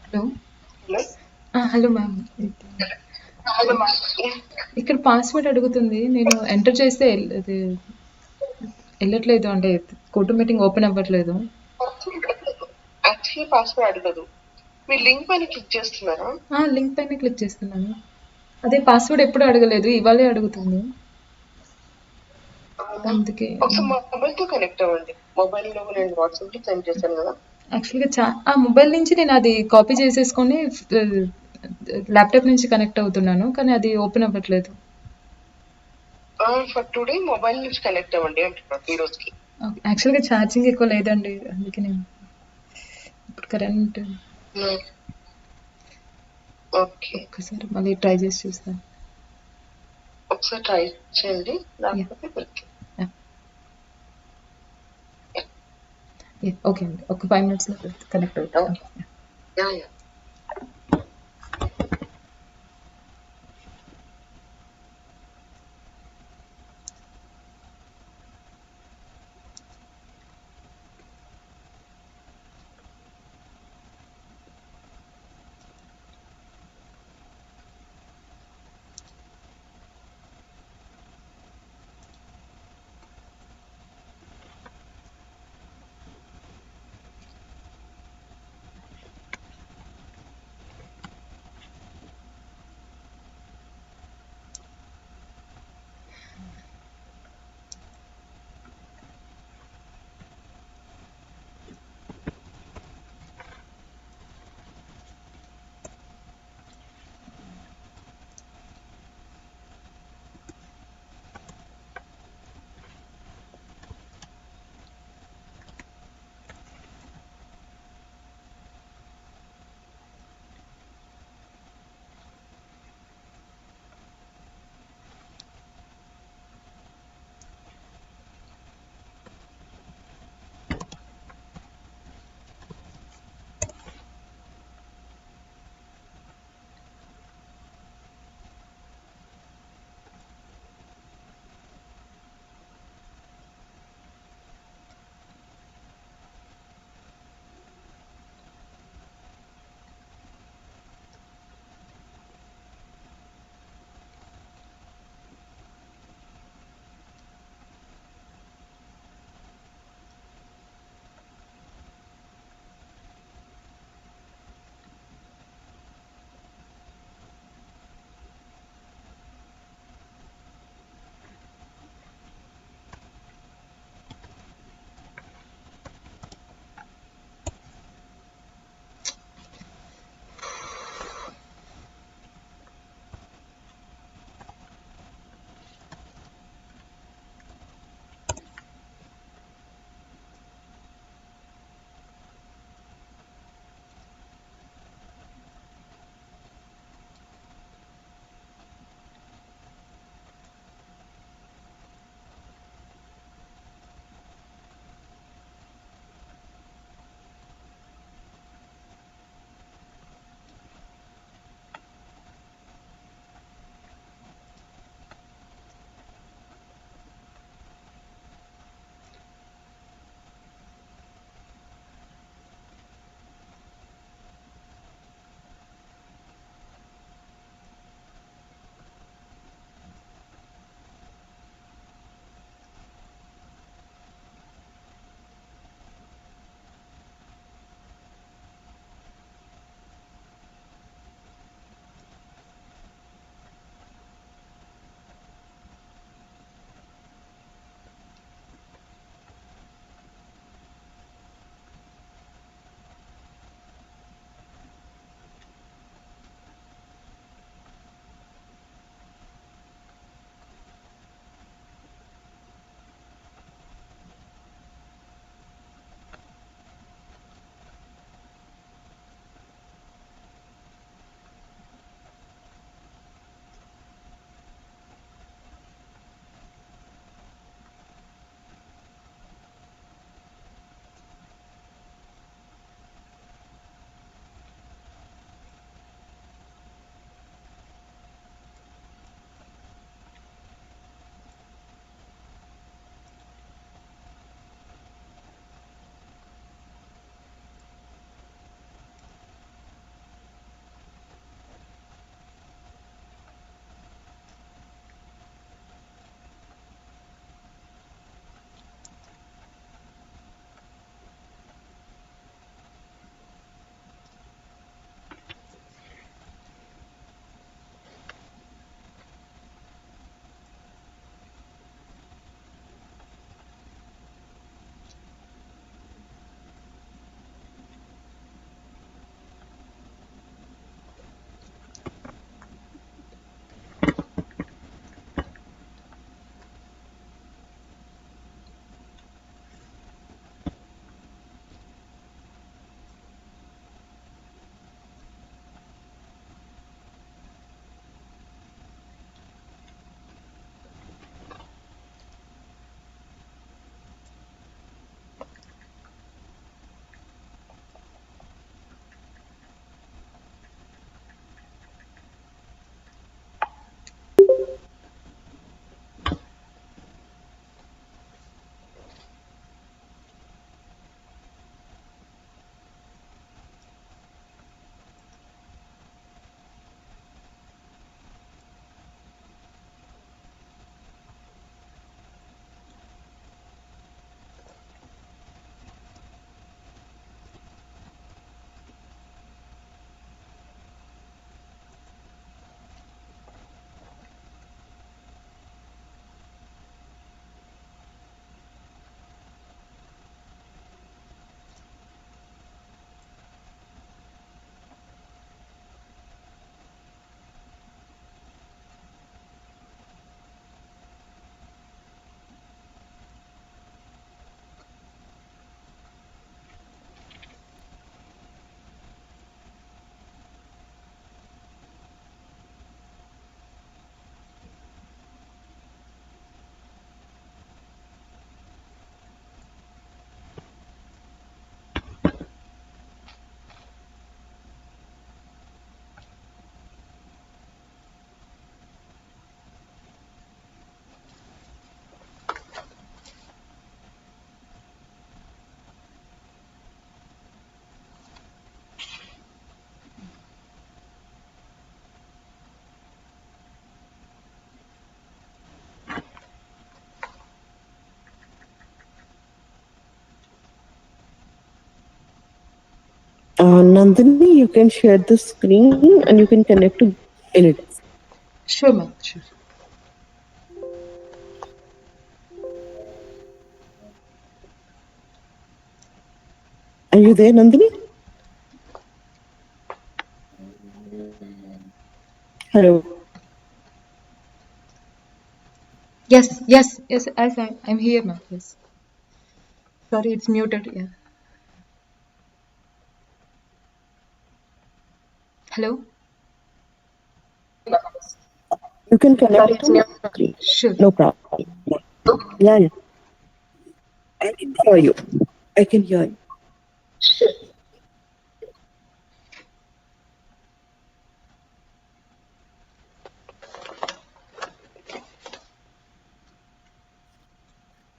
Hello. Hello. Hello ma'am. Hello మా. ఇక్కడ password అడుగుతుంది. నేను ఎంటర్ చేస్తే అది వెళ్ళట్లేదు, అంటే కోటు మీటింగ్ ఓపెన్ అవ్వట్లేదు. యాక్చువల్లీ పాస్వర్డ్ అడగదు. మీరు లింక్ పైన క్లిక్ చేస్తున్నారా? లింక్ పైన క్లిక్ చేస్తున్నాను. అదే పాస్వర్డ్ ఎప్పుడు అడగలేదు, ఇవాళే అడుగుతుంది. అవునా? అందుకే ఒకసారి మొబైల్ తో కనెక్ట్ అవ్వండి. మొబైల్ లో నేను వాట్సాప్ కి సెండ్ చేశాను కదా. యాక్చువల్గా మొబైల్ నుంచి నేను అది కాపీ చేసేసుకొని ల్యాప్టాప్ నుంచి కనెక్ట్ అవుతున్నాను, కానీ అది ఓపెన్ అవ్వట్లేదు. ఫర్ టుడే మొబైల్ నుంచి కనెక్ట్ అవ్వండి అంటున్నాను ఈ రోజుకి. యాక్చువల్గా ఛార్జింగ్ ఎక్కువ లేదండి, అందుకే నేను ఇప్పుడు కరెంట్ ఓకే, ఒక్కసారి మళ్ళీ ట్రై చేసి చూస్తాను. ఒకసారి ట్రై చేయండి, లేకపోతే పెట్టి. ఓకే అండి, ఒక 5 minutes లో కనెక్ట్ అవుతాను. Yeah yeah. Nandini, you can share the screen and you can connect to Anydesk. Sure, ma'am. Sure. Are you there, Nandini? Hello. Yes, yes, yes. I'm here, ma'am. Yes. Sorry, it's muted. Yeah. Hello. You can connect to screen. Sure. No problem. Yeah, yeah. I can hear you. I can hear you.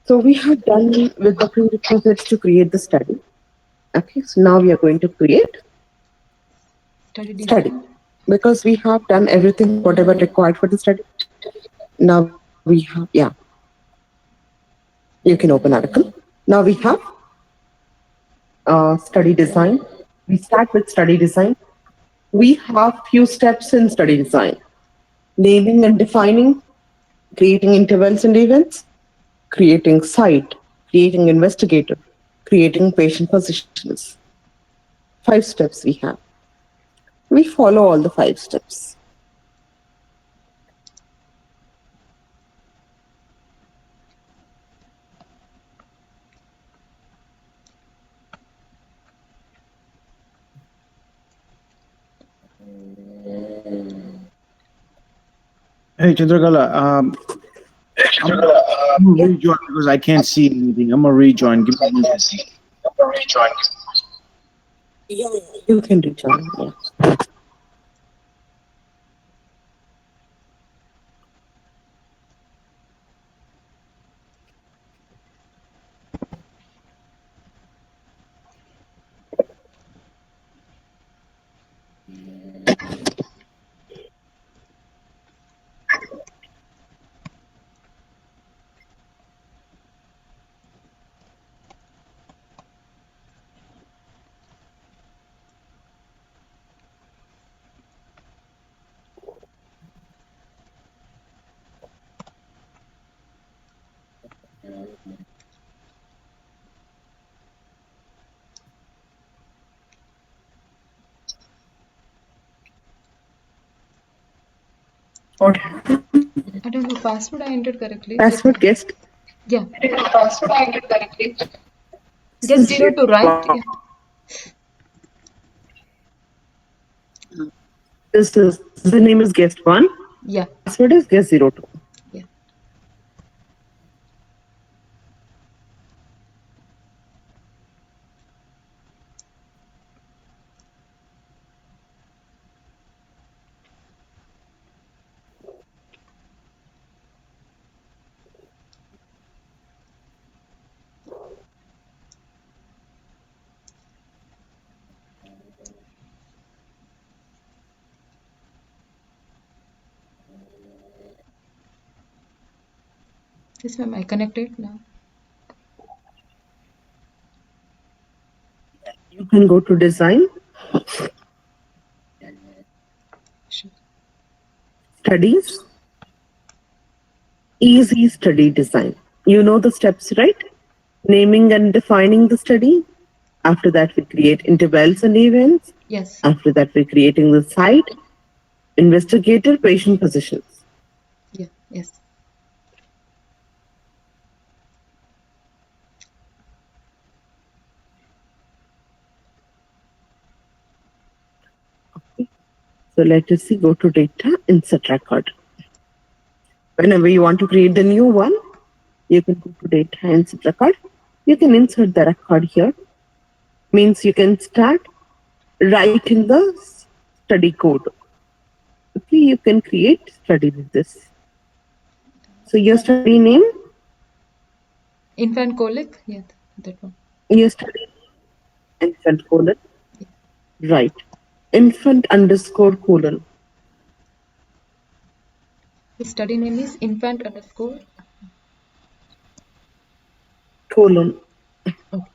So we have done with the prerequisites to create the study. Okay, so now we are going to create Study study design. because we have done everything whatever required for the study. Now we have, yeah, you can open article. Now we have study design. We start with study design. We have few steps in study design: naming and defining, creating intervals and events, creating site, creating investigator, creating patient positions. 5 steps we have. We follow all the 5 steps. Hey, Chandrakala, I'm gonna rejoin because I can't see anything. I'm gonna rejoin. Give me 1 second. Yeah, you can rejoin. Yeah. What? I don't know. Password I entered correctly. Let Password me. guessed. Yeah. This Get is 02, right? Yeah. This is the name is guest one. Yeah. Password is guest 02. Yeah. Yes, ma'am. I connected now. You can go to design, Sure. studies, easy study design. You know the steps, right? Naming and defining the study. After that, we create intervals and events. Yes. After that, we're creating the site, investigator, patient positions. Yeah. Yes. So let us see, go to data, insert record. Whenever you want to create the new one, you can go to data, insert record. You can insert the record here. Means you can start writing the study code. Okay, you can create study with this. So your study name, Infant colic. Yeah. That one. your study infant colon, Yeah. right. Infant underscore colon. The study name is infant underscore. Colon. Okay.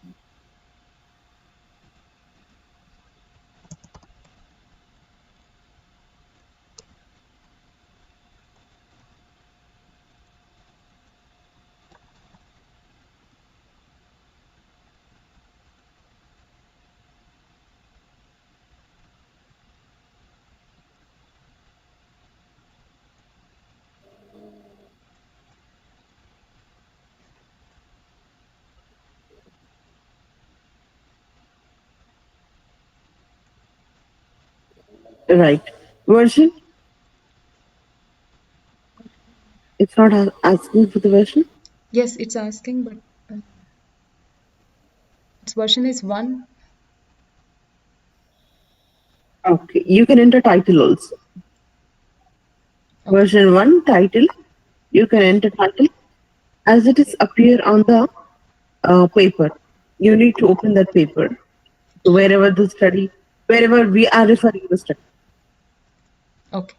Right. Version? It's not asking for the version? Yes, it's asking, but its version is 1. Okay. You can enter title also. Okay. Version 1 title. You can enter title. As it is appear on the paper, you need to open that paper. So wherever the study, wherever we are referring the study. Okay.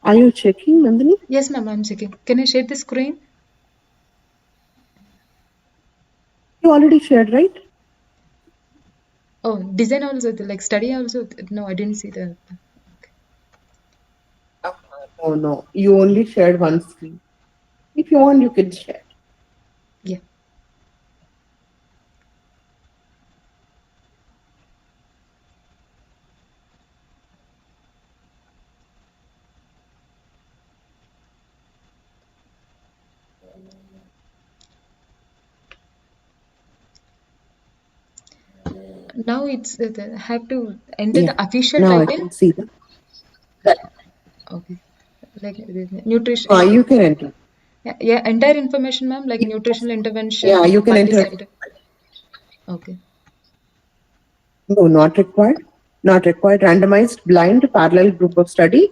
Are you checking, Nandini? Yes, ma'am, I'm checking. Can I share the screen? You already shared, right? Oh, design also, like study also. No, I didn't see the. Oh no, you only shared one screen. If you want, you can share. Yeah. Now it's have to enter Yeah. the official Now I title. can see them. Okay. Like nutrition. You can enter. Yeah, entire information, ma'am, like nutritional Yeah, intervention, you can enter. multi-center. Okay. No, not required. Not required. Randomized blind parallel group of study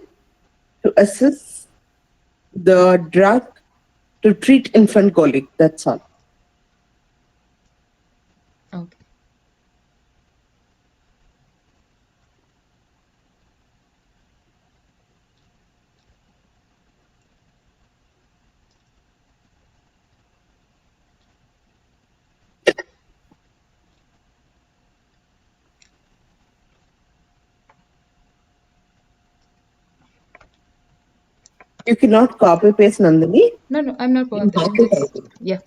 to assess the drug to treat infant colic. That's all. Okay. You cannot copy paste, Nandini. No, I'm not. You have I'm to just. type it. Yeah.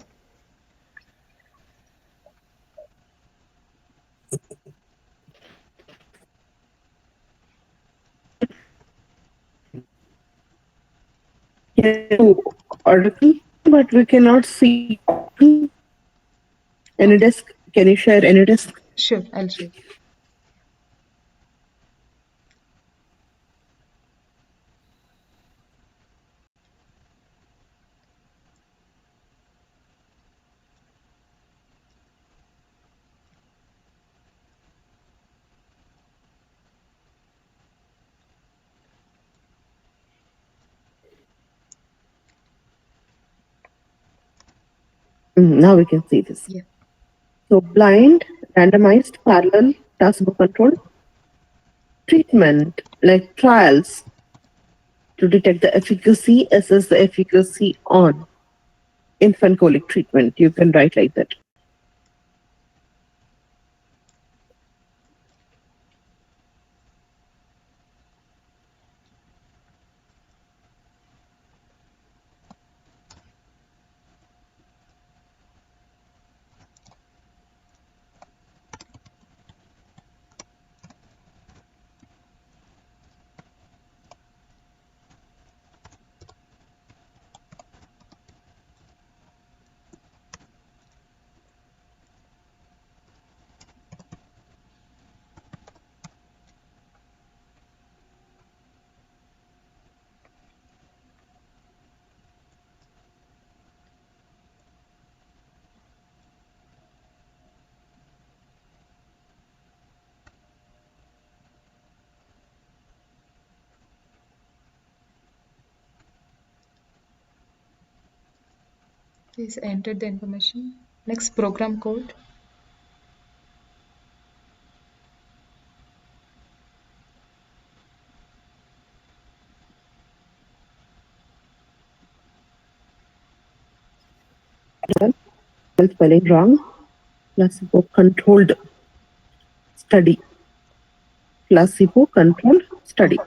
Can do article, but we cannot see any desk. Can you share any desk? Sure, I'll share. Now we can see this. Yeah. So blind, randomized, parallel, placebo controlled treatment, like trials to detect the efficacy, assess the efficacy on infant colic treatment. You can write like that. Please enter the information. Next, program code. Spelling wrong. Placebo controlled study. Placebo controlled study.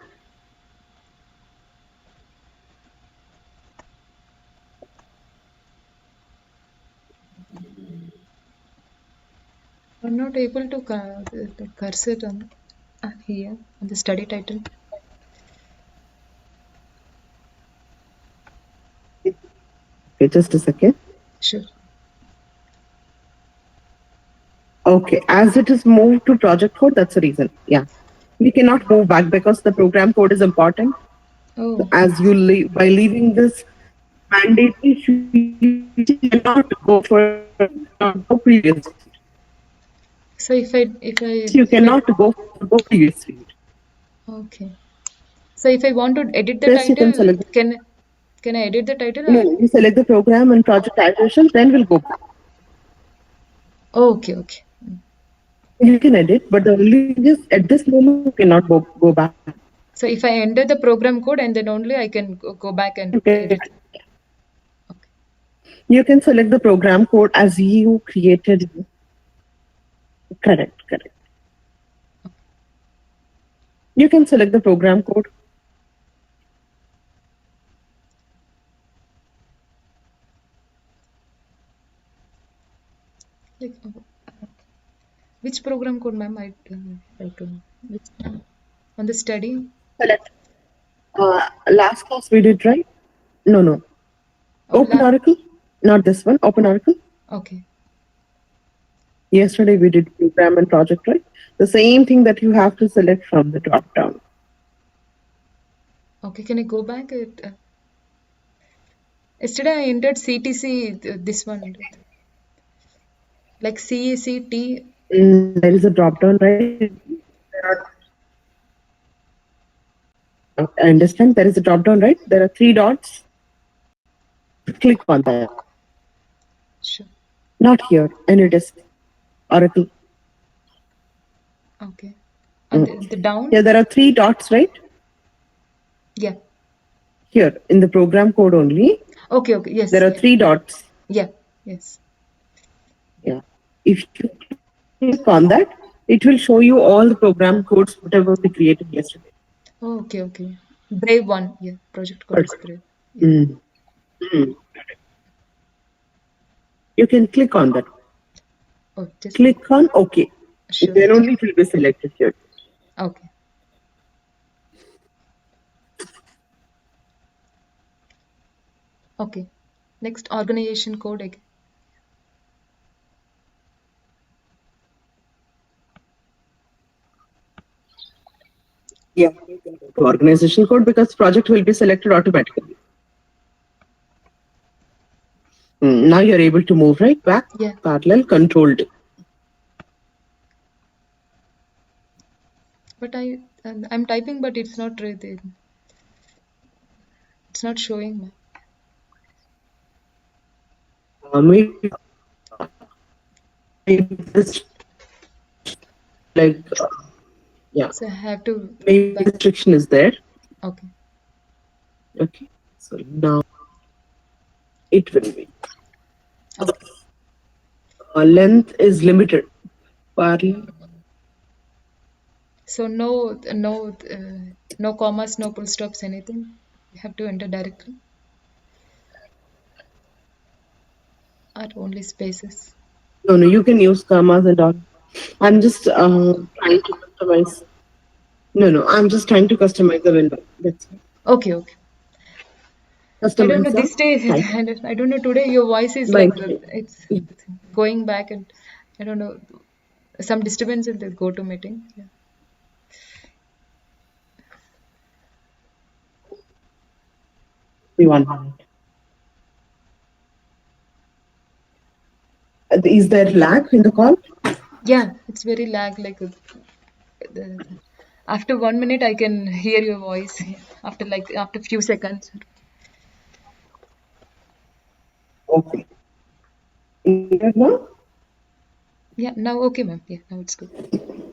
able to cursor on here on the study title? Okay, just a second. Sure. Okay, as it is moved to project code, that's the reason. Yeah. We cannot move back because the program code is important. Oh, As you leave, by leaving this mandatory, you cannot go for not go previous. so You cannot go previous field. okay. So if I want to edit the First, you can title, select. can I edit the title No, or? you select the program and project iteration, then we'll go back. Oh, okay, okay. You can edit, but the only thing is at this moment you cannot go back. So if I enter the program code and then only I can go back and You can, edit. Okay. you can select the program code as you created. Correct, correct. You can select the program code. Like, which program code, ma'am? I don't know. Which on the study? Select. Last class we did, right? No. Oh, Open Oracle, not this one. Open Oracle. okay. Yesterday we did program and project, right? The same thing that you have to select from the drop down. Okay, can I go back? Yesterday I entered CTC, this one, like CACT. There is a drop down, right? I understand there is a drop down, right? There are 3 dots. Click on that. Sure. Not here. And it is Oracle. Okay. And the down? Here there are 3 dots, right? Yeah. Here in the program code only. Okay. Yes. There are 3 dots. Yeah. Yes. Yeah. If you click on that, it will show you all the program codes, whatever we created yesterday. Oh, okay. Brave one. Yeah. Project code is Brave. Yeah. You can click on that. Oh, just Click on OK. sure. Then only it will be selected here. Okay. Okay. Next, organization code again. Yeah. To organization code because project will be selected automatically. Now you're able to move right back. Yeah. Parallel controlled. But I'm typing, but it's not really. It's not showing me. Maybe this like yeah. So I have to Maybe back. restriction is there. Okay. Okay. So now it will be. Okay. Length is limited. Parallel. So no commas, no full stops, anything. You have to enter directly. Or only spaces. No, you can use commas and all. I'm just trying to customize. No, I'm just trying to customize the window. That's it. Okay. I don't know Customize this day. the I don't know today. Your voice is Like, like it's going back, and I don't know some disturbance in the go-to meeting. Yeah. one minute. Is there lag in the call? Yeah, it's very lag. Like after 1 minute, I can hear your voice. After few seconds. Okay. Clear now? Yeah. Now okay, ma'am. Yeah. Now it's good.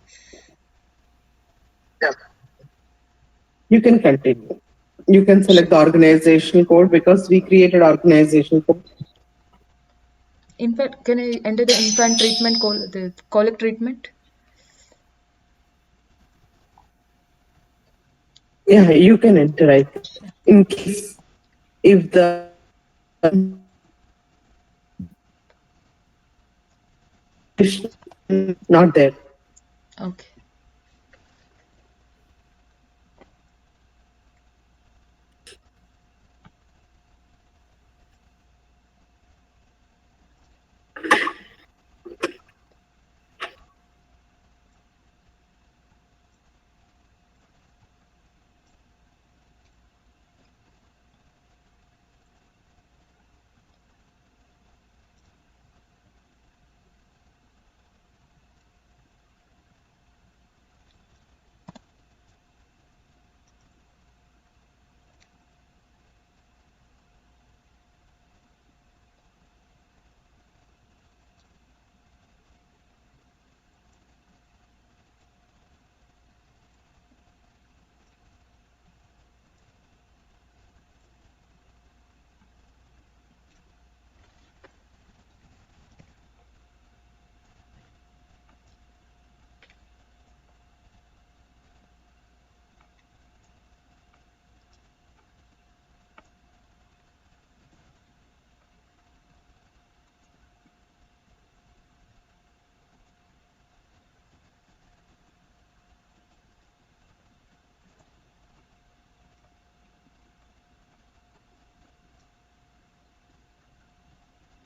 You can continue. You can select the organizational code because we created organizational code. Infant, can I enter the infant treatment the colic treatment? Yeah, you can enter it. In case if the not there. Okay.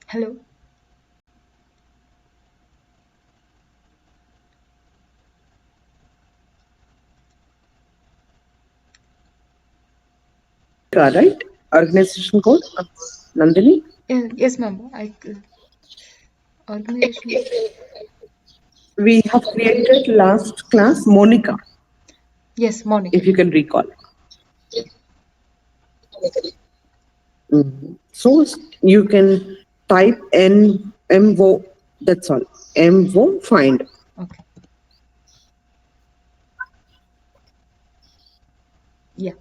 Hello. Right? Organization code, Nandini? Yes, ma'am. Organization. We have created last class Monica, Yes, Monica. if you can recall. So you can type MO, that's all. MO find. Okay. Yes.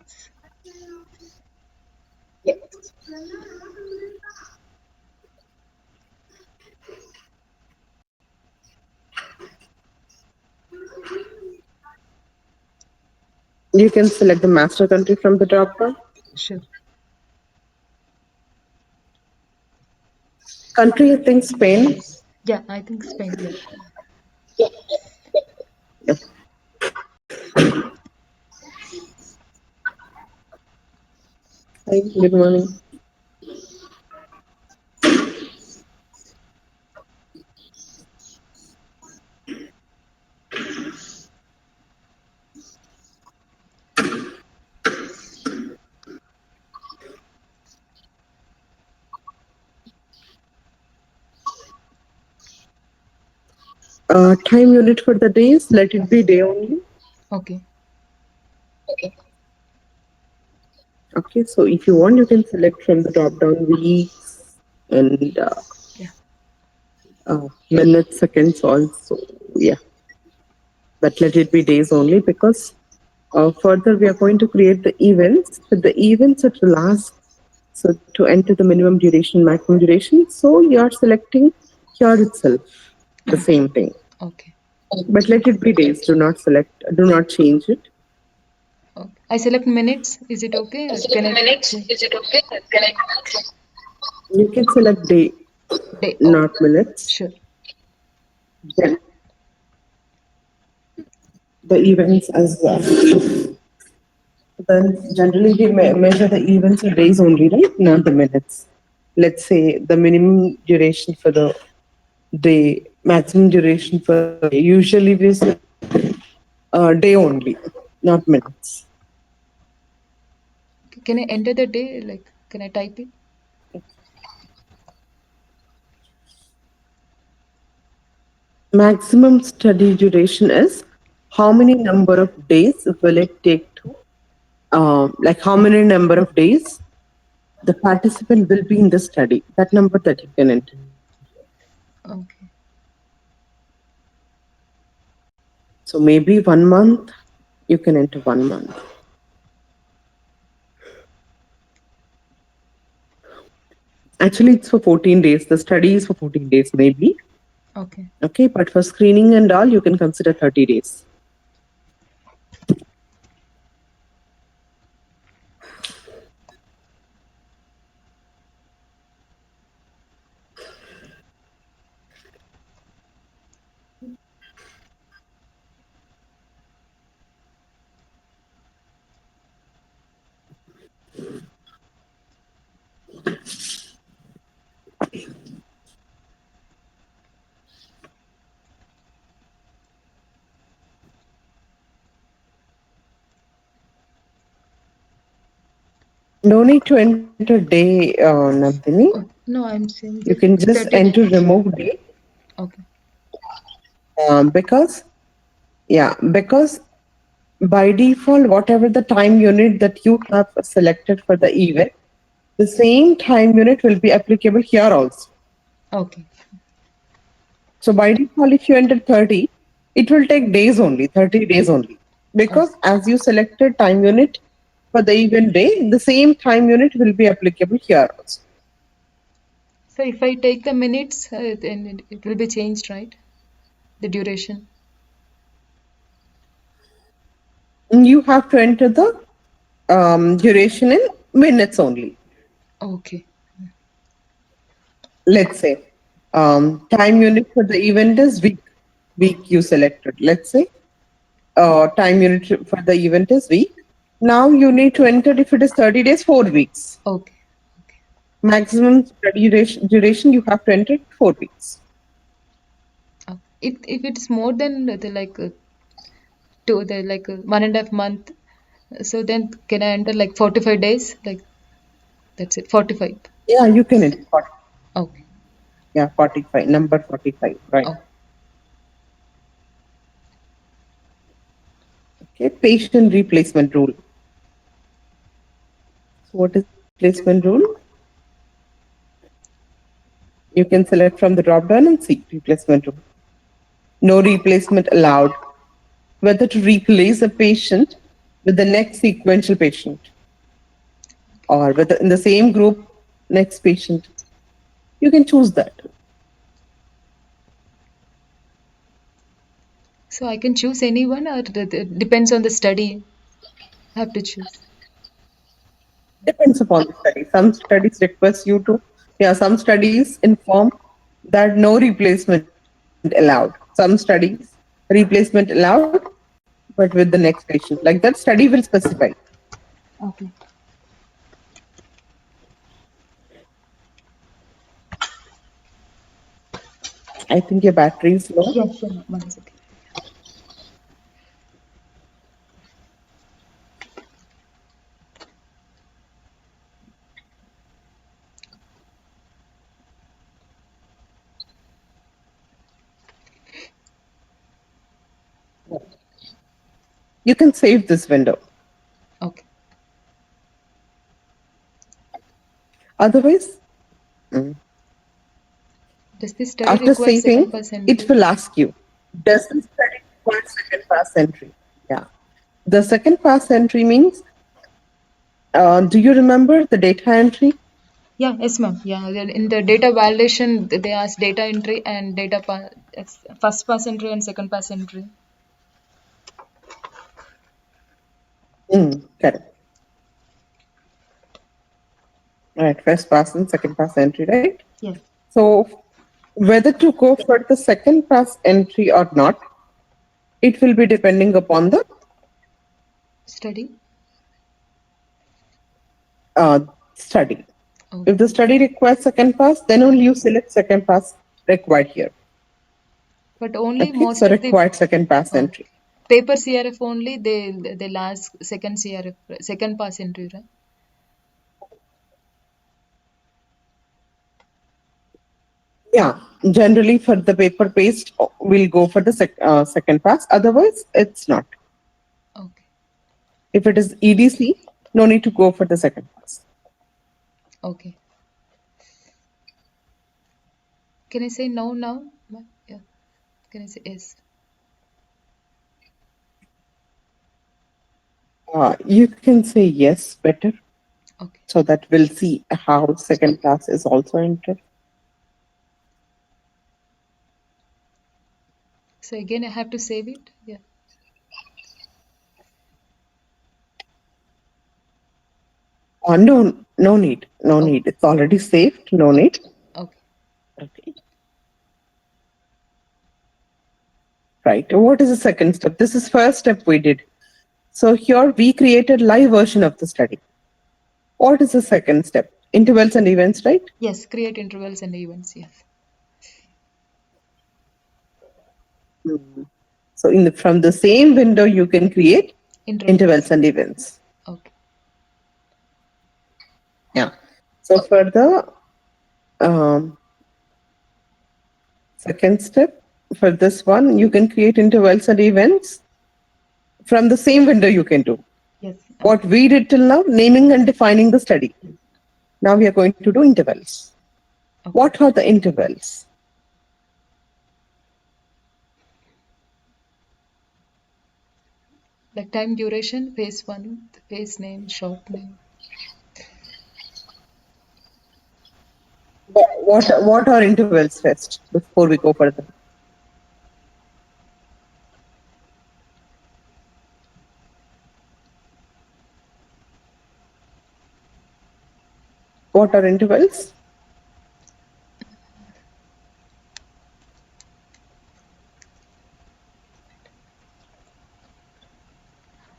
You can select the master country from the drop down. Sure. Country, I think Spain. Yeah, I think Spain. Yeah. Yep. Hi, good morning. Time unit for the days, let it be day only. Okay. Okay, so if you want, you can select from the drop down weeks and Yeah. minutes, seconds also. Yeah, but let it be days only because further we are going to create the events. But the events it will ask so to enter the minimum duration, maximum duration. So you are selecting here itself the same thing. Okay. But let it be days. Do not select. Do not change it. Okay. I select minutes. Is it okay? Or can I change You can select day, day? not Okay. minutes. Sure. Then the events as well. Then generally we measure the events in days only, right? Not the minutes. Let's say the minimum duration for the day, maximum duration for the day. Usually we say day only, not minutes. Can I enter the day? Like, can I type it? Maximum study duration is how many number of days will it take to, like how many number of days the participant will be in the study. That number that you can enter. Okay. So maybe 1 month, you can enter 1 month. Actually, it's for 14 days. The study is for 14 days, maybe. Okay. Okay, but for screening and all, you can consider 30 days. No need to enter day, Nandini. Oh, no, I'm saying You the can just study enter date. remove day Okay. because, because by default, whatever the time unit that you have selected for the event, the same time unit will be applicable here also. Okay. So by default, if you enter 30, it will take days only, 30 days only. Oh, Because as you selected time unit for the event day, the same time unit will be applicable here also. so if I take the minutes, then it will be changed, right? The duration. And you have to enter the duration in minutes only. Okay. Let's say time unit for the event is week you selected. Let's say time unit for the event is week. Now you need to enter if it is 30 days, 4 weeks. Okay. Okay. Maximum study duration you have to enter 4 weeks. If it's more than the like the like 1.5 month, so then can I enter like 45 days? Like that's it. 45. Yeah, you can enter 40. Okay. Yeah, 45, number 45, right. Oh, Okay, patient replacement rule. So what is replacement rule? You can select from the drop down and see replacement rule. No replacement allowed. Whether to replace a patient with the next sequential patient or whether in the same group, next patient. You can choose that. so I can choose anyone, or it depends on the study. I have to choose. Depends upon the study. Some studies request you to, some studies inform that no replacement allowed. Some studies, replacement allowed, but with the next patient. Like that study will specify. Okay. I think your battery is low. Yeah, sure. 1 second. You can save this window. Okay. Otherwise, Does this study after require second saving, pass it entry? will ask you, does this study require second pass entry? Yeah. The second pass entry means, do you remember the data entry? Yeah, yes, ma'am. Yeah, in the data validation, they ask data entry and data first pass entry and second pass entry. Correct. Right, first pass and second pass entry, right? Yes. So whether to go for the second pass entry or not, it will be depending upon the Study. study. Oh, If the study requires second pass, then only you select second pass required here. but only Okay, most so of the required second pass entry. paper CRF only they'll ask second CRF second pass entry, right? Yeah, generally for the paper paste, we'll go for the second pass. Otherwise, it's not. Okay. If it is EDC, no need to go for the second pass. Okay. Can I say no now? Yeah. Can I say yes? You can say yes better Okay. so that we'll see how second pass is also entered. So again, I have to save it. Yeah. No need. No Oh, need. It's already saved. No need. okay. Okay. Right. What is the second step? This is first step we did. So here we created live version of the study. What is the second step? Intervals and events, right? Yes. Create intervals and events. Yes. So from the same window, you can create Intervals. intervals and events. Okay. So for the um, second step, for this one, you can create intervals and events from the same window you can do. Yes. What we did till now, naming and defining the study. Now we are going to do intervals. Okay. What are the intervals? Like time duration, phase 1, phase name, short name. What are intervals first before we go further? What are intervals?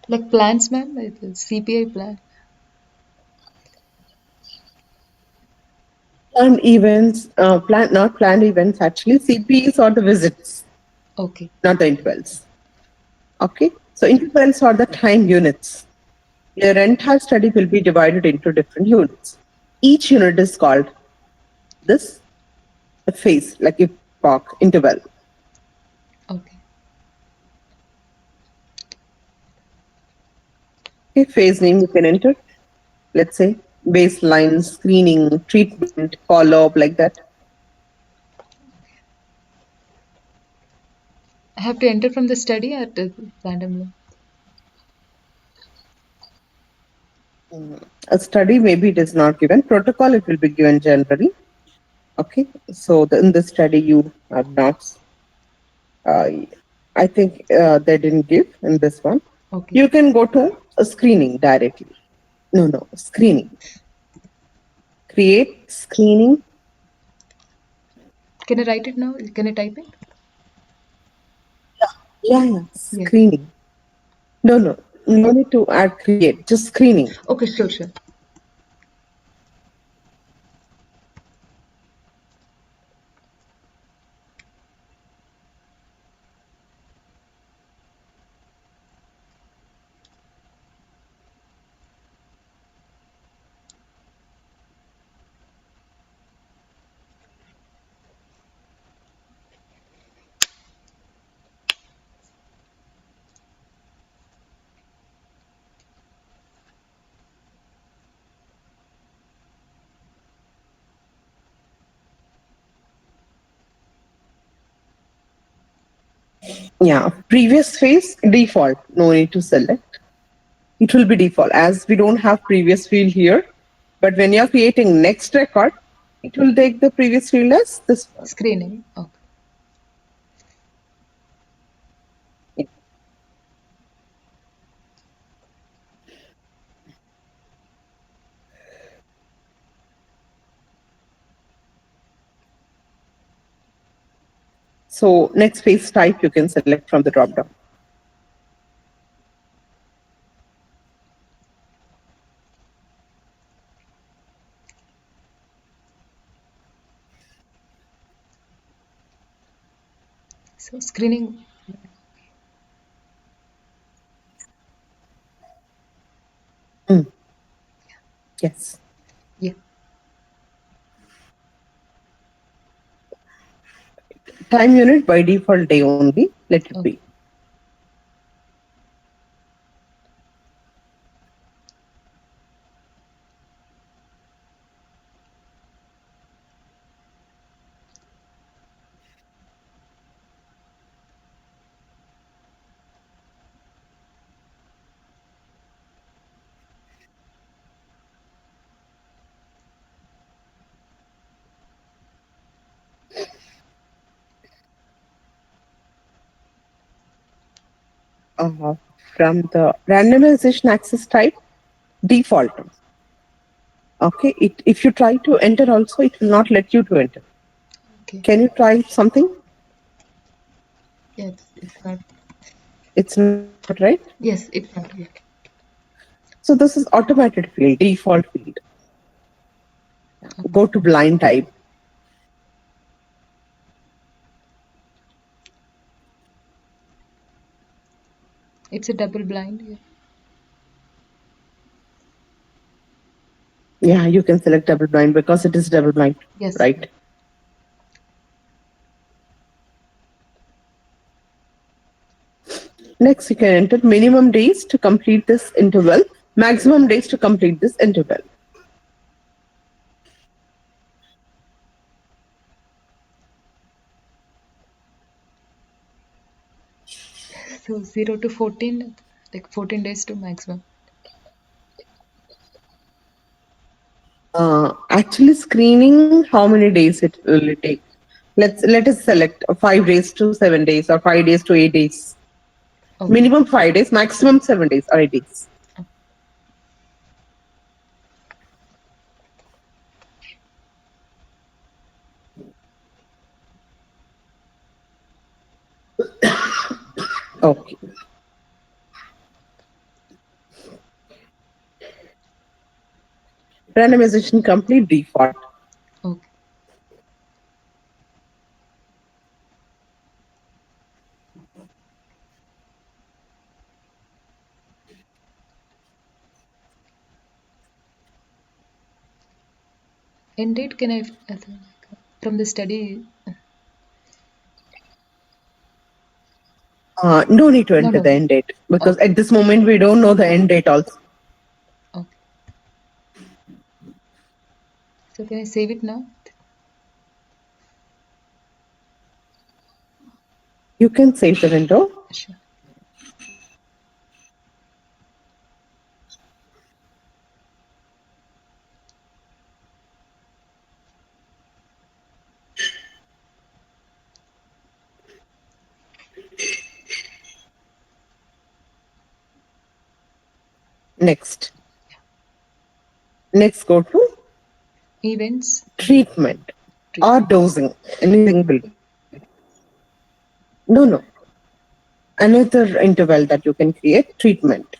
Like plans, ma'am, like the CPI plan. Planned events, not planned events actually. CPEs are the visits, Okay. not the intervals. Okay, so intervals are the time units. Your entire study will be divided into different units. Each unit is called this a phase, like epoch, interval. Okay. Okay, phase name you can enter. Let's say baseline, screening, treatment, follow-up, like that. I have to enter from the study at randomly. A study maybe it is not given. Protocol it will be given generally. Okay, so in the study you are not. Uh, I think they didn't give in this one. Okay. You can go to a screening directly. No, screening. Create screening. Can I write it now? Can I type it? Yeah, Yes. screening. No need to add create. Just screening. Okay, sure. Yeah, previous phase default. No need to select. It will be default as we don't have previous field here. But when you're creating next record, it will take the previous field as this one. Screening. Okay. So next phase type you can select from the drop down. So screening. Yes. Yeah. Time unit by default day only. Let it Okay. be. Uh, from the randomization access type, default. Okay. If you try to enter also, it will not let you to enter. Okay. Can you try something? Yeah, it's not. It's not right. Yes, it's not. Yeah. So this is automated field, default field. Okay. Go to blind type. It's a double blind. Yeah. Yeah, you can select double blind because it is double blind, Yes. right? Next, you can enter minimum days to complete this interval, maximum days to complete this interval. So 0 to 14, like 14 days to maximum. Actually, screening, how many days it will it take? Let us select 5 days to 7 days or 5 days to 8 days. Okay. Minimum 5 days, maximum 7 days or 8 days. Okay. Randomization complete default. Okay. End date, can I, from the study? No need to No, enter no. the end date because Okay. at this moment we don't know the end date also. Okay. So can I save it now? You can save the window. Sure. Next. Next, go to Events. treatment or dosing. Anything will do. No. Another interval that you can create, treatment.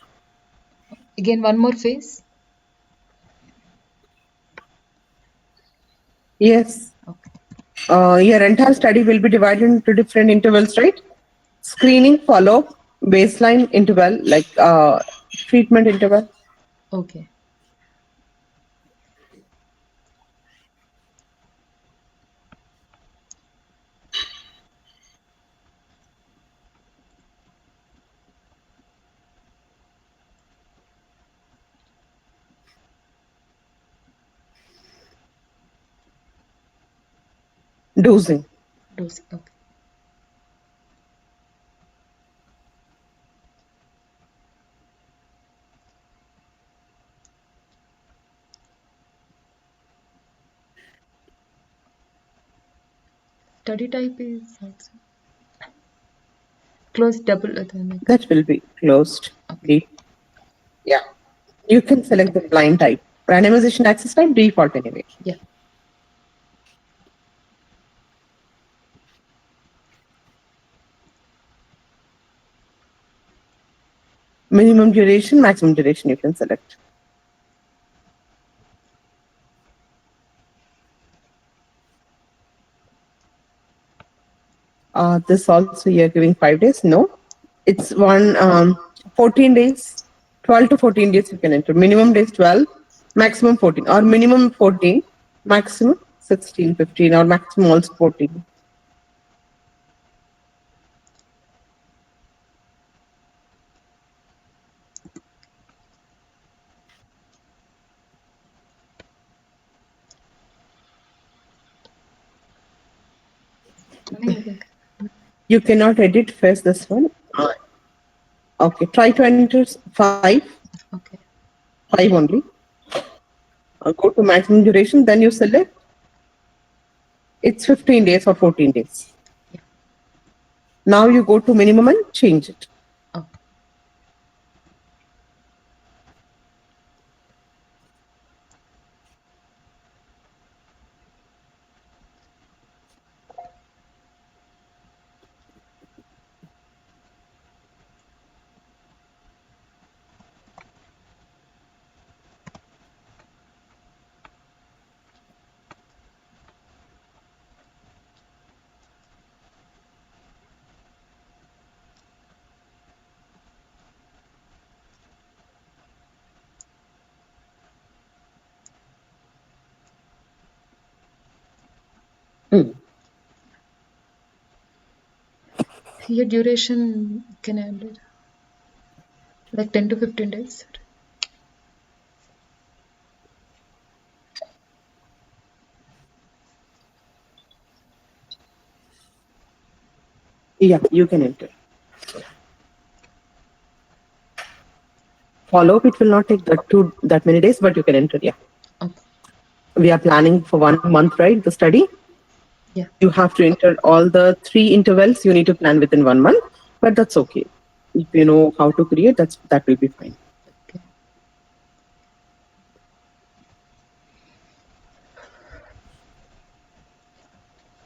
Again, one more phase. Yes. Okay. Your entire study will be divided into different intervals, right? Screening, follow-up, baseline interval, like treatment interval. Okay. Dosing. Dose. Okay. Study type is also close double. That will be closed. Okay. Yeah. You can select the blind type. Randomization access type, default anyway. Yeah. Minimum duration, maximum duration you can select. This also you're giving 5 days? No. It's 14 days, 12 to 14 days you can enter. Minimum days 12, maximum 14, or minimum 14, maximum 16, 15, or maximum also 14. You cannot edit first this one. Okay, try to enter 5, Okay. 5 only. Go to maximum duration, then you select. It's 15 days or 14 days. Yeah. Now you go to minimum and change it. Okay. Your duration, can I end it? Like 10 to 15 days? Yeah, you can enter. Follow up, it will not take that many days, but you can enter. Yeah. Okay. We are planning for 1 month, right? The study. Yeah. You have to enter all the 3 intervals you need to plan within 1 month, but that's okay. If you know how to create, that will be fine. Okay.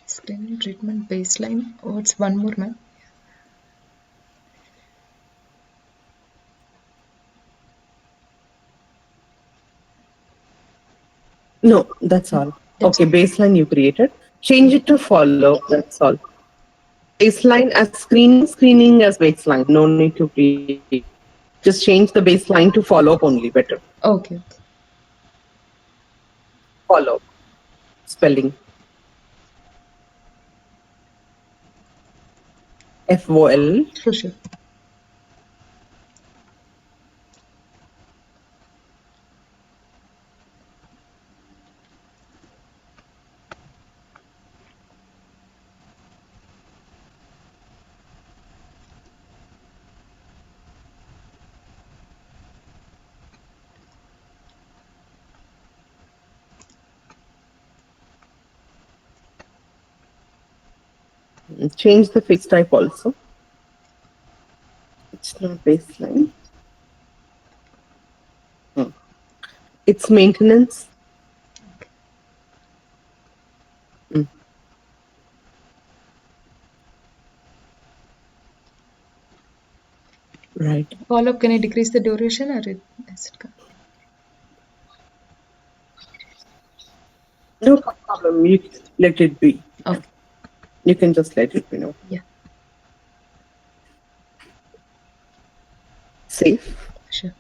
Screening treatment baseline. What's one more, ma'am? No, that's all. That's Okay, baseline you created. Change it to follow. That's all. Baseline as screening, screening as baseline. No need to create. Just change the baseline to follow up only. Better. okay. Okay. Follow. Spelling. FOL. Sure, sure. Change the fixed type also. It's not baseline. It's maintenance. Mm, right. Follow-up, can I decrease the duration or is it No problem. You let it be. okay? You can just let it be. No. Yeah, Safe. sure.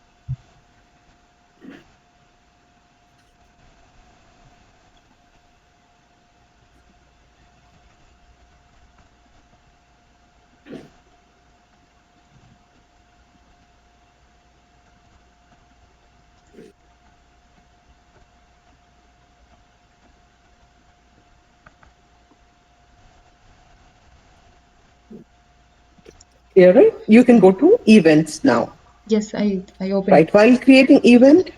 Clear, right? You can go to events now. Yes, I opened Right. it. While creating event,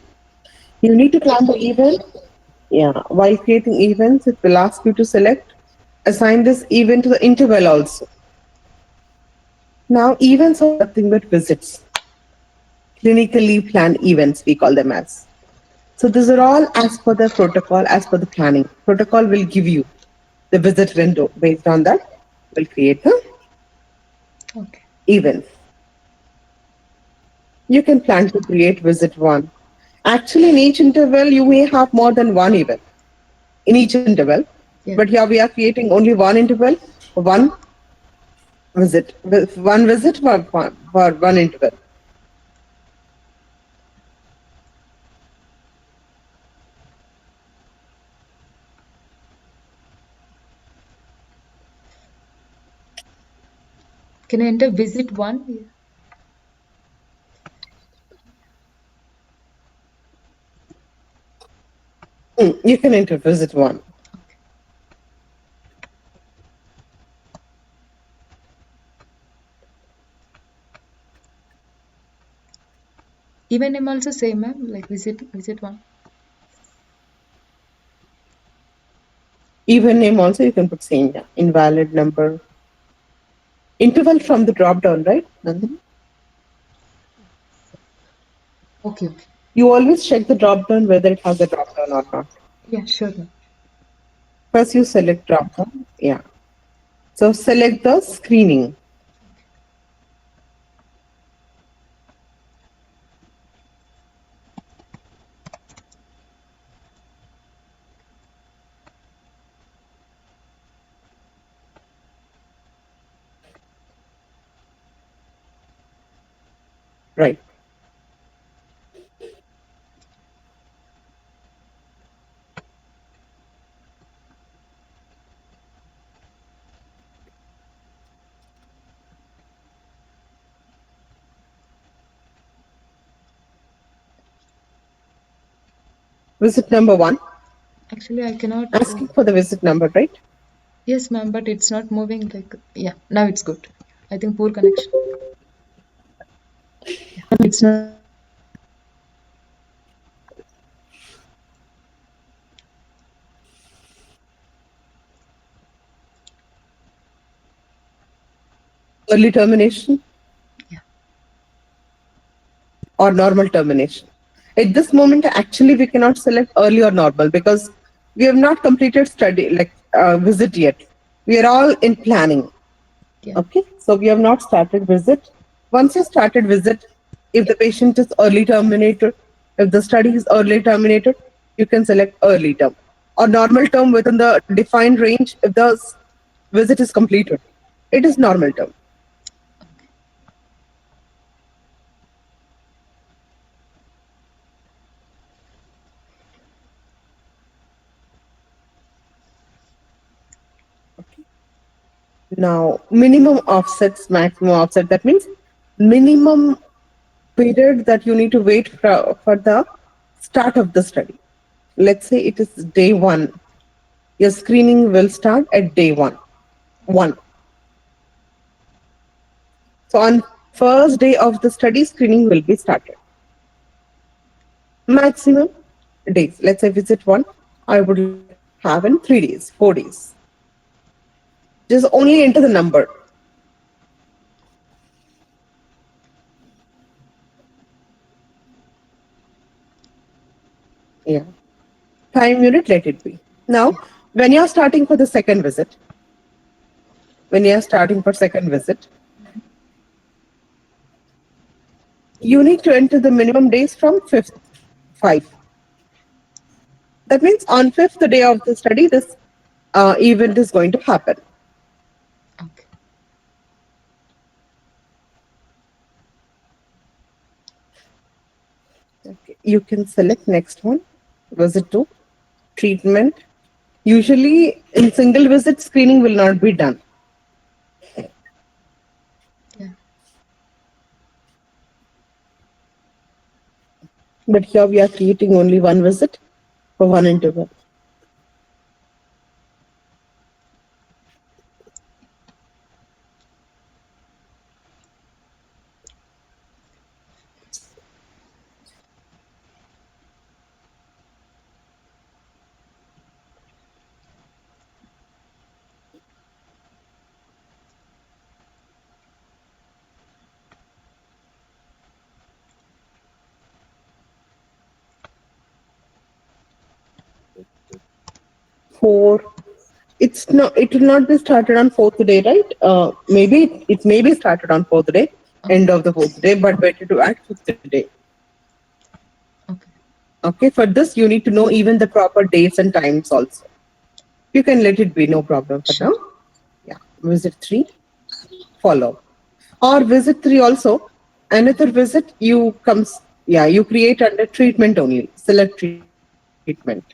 you need to plan the event. Yeah. While creating events, it will ask you to select, assign this event to the interval also. Now, events are nothing but visits. Clinically planned events, we call them as. So these are all as per the protocol, as per the planning. Protocol will give you the visit window. Based on that, we'll create the Okay. events. You can plan to create visit one. Actually, in each interval, you may have more than one event in each interval. Yeah. But here we are creating only one interval, one visit, one visit for one interval. Can I enter visit one? Yeah. You can enter visit one. Okay. Even name also same, ma'am. Like visit one. Even name also you can put same, yeah. Invalid number. Interval from the drop down, right, Nandini? Okay. Okay. You always check the drop down whether it has a drop down or not. Yeah, sure, ma'am. First you select drop down. Yeah. So select the screening. Right. Visit number 1. Actually, I cannot. Asking for the visit number, right? Yes, ma'am, but it's not moving. Like, yeah, now it's good. I think poor connection. Yeah, it's not. Early termination Yeah. or normal termination. At this moment, actually, we cannot select early or normal because we have not completed study like visit yet. We are all in planning. Yeah. Okay, so we have not started visit. Once you started visit, if the patient is early terminated, if the study is early terminated, you can select early term or normal term within the defined range. If the visit is completed, it is normal term. Now, minimum offsets, maximum offset. That means minimum period that you need to wait for the start of the study. Let's say it is day 1. Your screening will start at day 1. 1. So on first day of the study, screening will be started. Maximum days. Let's say visit 1, I would have in 3 days, 4 days. Just only enter the number. Yeah. Time unit, let it be. Now, when you're starting for the second visit, you need to enter the minimum days from 5. That means on 5th day of the study, this event is going to happen. Okay. Okay. You can select next one, visit to treatment. Usually in single visit, screening will not be done. Yeah. But here we are creating only one visit for one interval. Four. It's not. It will not be started on 4th day, right? Maybe it may be started on 4th day, end of the 4th day, but better to add 5th day. Okay. Okay. For this, you need to know even the proper dates and times also. You can let it be, no problem for Sure. now. Yeah. Visit 3, follow. Or visit 3 also. Another visit you comes. Yeah, you create under treatment only. Select treatment.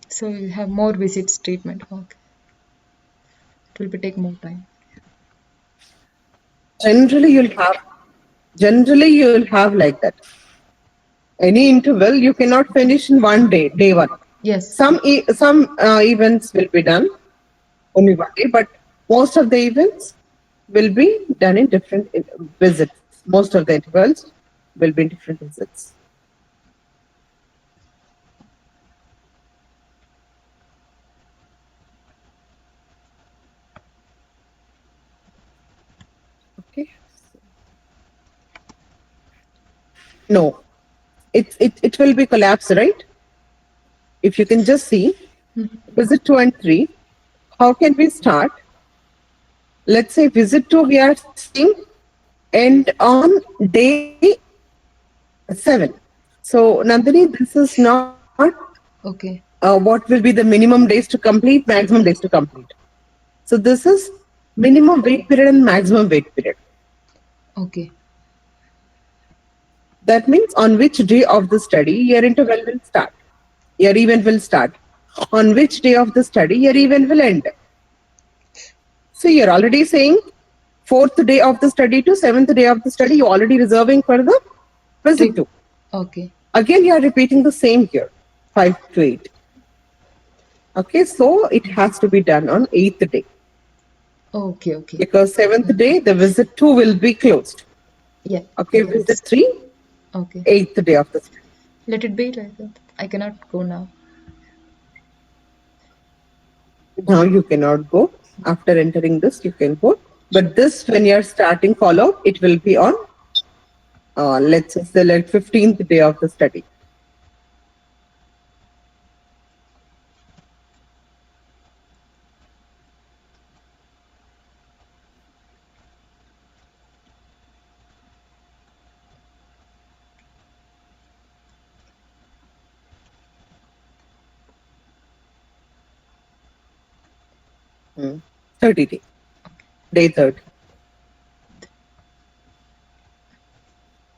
So you have more visits treatment. Okay. It will be take more time. Generally, you'll have like that. Any interval you cannot finish in one day. Day 1. Yes. Some events will be done only one day, but most of the events will be done in different visits. Most of the intervals will be in different visits. Okay. No, it will be collapsed, right? If you can just see, visit 2 and 3. How can we start? Let's say visit 2 we are seeing end on day 7. So Nandini, this is not Okay. what will be the minimum days to complete, maximum days to complete. So this is minimum wait period and maximum wait period. Okay. That means on which day of the study your interval will start, your event will start. On which day of the study your event will end. So you're already saying 4th day of the study to 7th day of the study, you're already reserving for the visit to. Okay. Again, you are repeating the same here, 5 to 8. Okay, so it has to be done on 8th day. Okay, okay. Because 7th day, the visit 2 will be closed. Yeah. Okay, Okay. visit 3, Okay. 8th day of the study. Let it be like that. I cannot go now. Now you cannot go. After entering this, you can go. Sure. But this, when you're starting follow, it will be on, let's say, like 15th day of the study. Hmm. 30 day, day 30.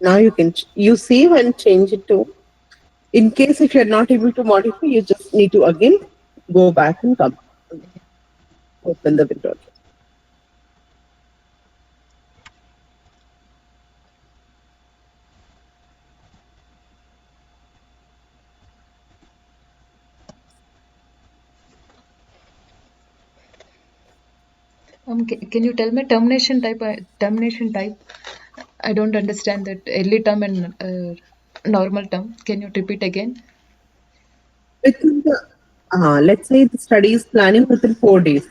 Now you can you save and change it to. In case if you're not able to modify, you just need to again go back and come. Open the window. Can you tell me termination type? Termination type. I don't understand that early term and normal term. Can you repeat again? Within the, let's say the study is planning within 4 days.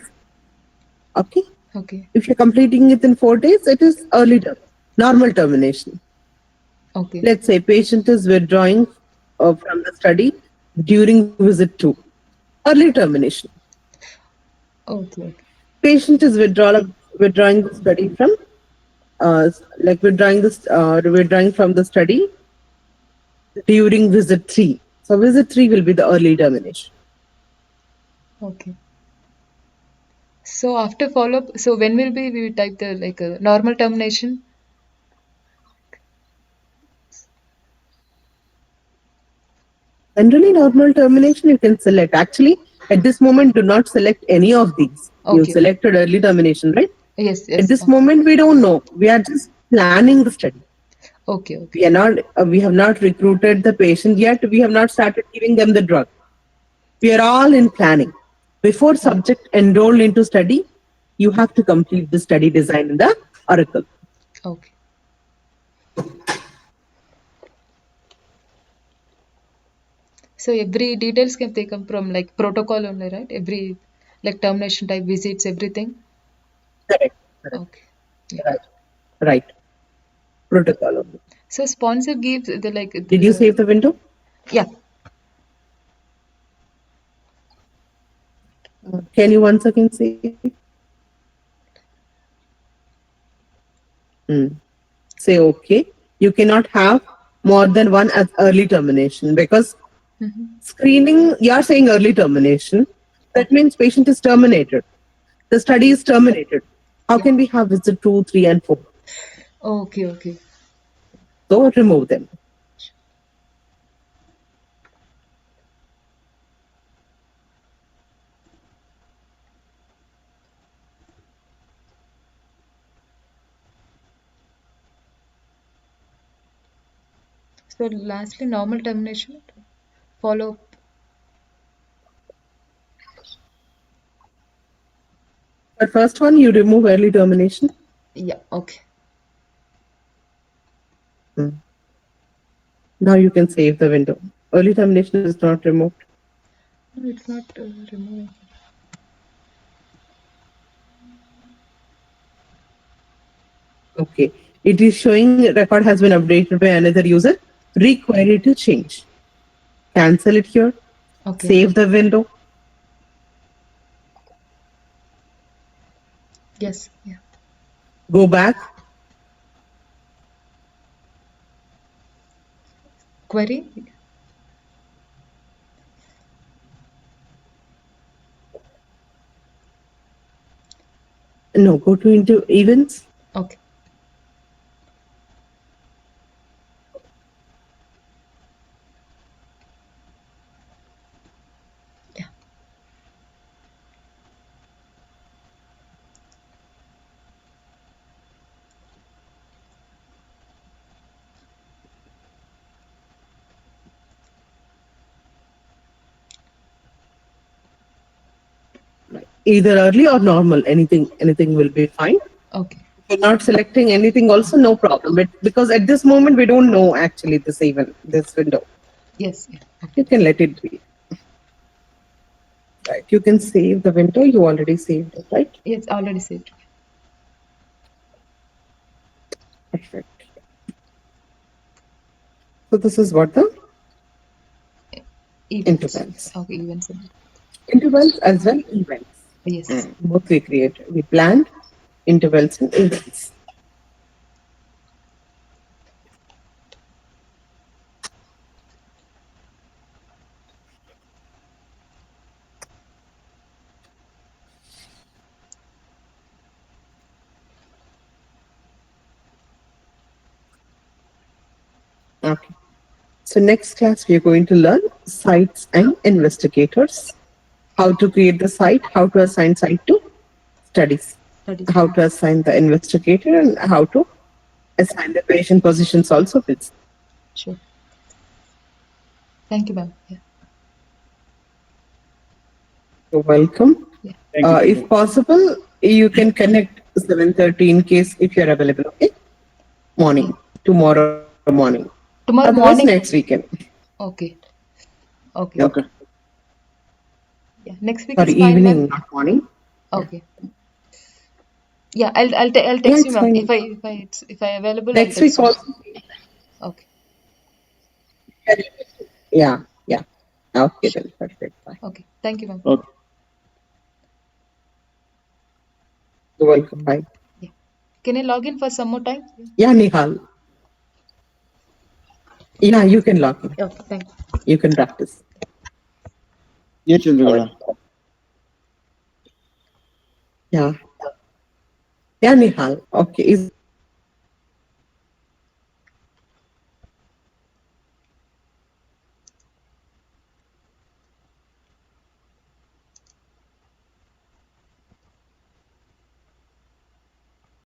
Okay. Okay. If you're completing it in 4 days, it is early term, normal termination. Okay. Let's say patient is withdrawing from the study during visit 2, early termination. Okay. Patient is withdrawing the study from, like withdrawing from the study during visit 3. So visit 3 will be the early termination. Okay. So after follow up, so when will be we type the like normal termination? Generally, normal termination you can select. Actually, at this moment, do not select any of these. You Okay. selected early termination, right? Yes. At Yes. this moment, we don't know. We are just planning the study. Okay. We Okay. are not. We have not recruited the patient yet. We have not started giving them the drug. We are all in planning. Before subject enrolled into study, you have to complete the study design in the Oracle. Okay. So every details can they come from like protocol only, right? Every like termination type visits, everything. Correct. Correct. Okay. Yeah. Right. Right. Protocol only. So sponsor gives the like Did you save the window? yeah. Can you once again say? Hmm. Say okay. You cannot have more than one as early termination because screening, you are saying early termination. That Okay. means patient is terminated. The study is terminated. How Yeah. can we have visit 2, 3, and 4? Okay. Okay. So remove them. So lastly, normal termination follow up. But first one, you remove early termination. Yeah. Okay. Hmm. Now you can save the window. Early termination is not removed. No, it's not removing. Okay. It is showing record has been updated by another user. Require to change. Cancel it here. Okay. Save the window. Yes. Yeah. Go back. Query. No, go to into events. Okay. Yeah. Either early or normal, anything will be fine. Okay. If you're not selecting anything also, no problem. But because at this moment, we don't know actually this window. Yes. Yeah. You can let it be. Right. You can save the window. You already saved it, right? Yes, already saved. Perfect. So this is what the Events. intervals. Okay, events. Intervals as well events. Yes. Both we create. We planned intervals and events. Okay. So next class, we are going to learn sites and investigators. How to create the site, how to assign site to studies, Studies. how to assign the investigator, and how to assign the patient positions also. With Sure. Thank you, ma'am. Yeah. You're welcome. Yeah. Thank you. If possible, you can connect 7:30 in case if you're available. Okay, morning, tomorrow morning. Tomorrow Otherwise, morning. next weekend. Okay. Okay. Okay. Yeah. Next week Sorry, is fine, evening, ma'am. not morning. Okay. Yeah, I'll Yeah, text you, it's ma'am. fine. If I available, I'll Next text week you. also. Okay. Yeah, yeah. Okay, Sure. then perfect. Bye. Okay. Thank you, ma'am. Okay. You're welcome. Bye. Yeah. Can I log in for some more time? Yeah, Nihal. Yeah, you can log in. Okay. Thank you. You can practice. Yeah, Chandrakala. Yeah. Yeah, Nihal. Okay. Is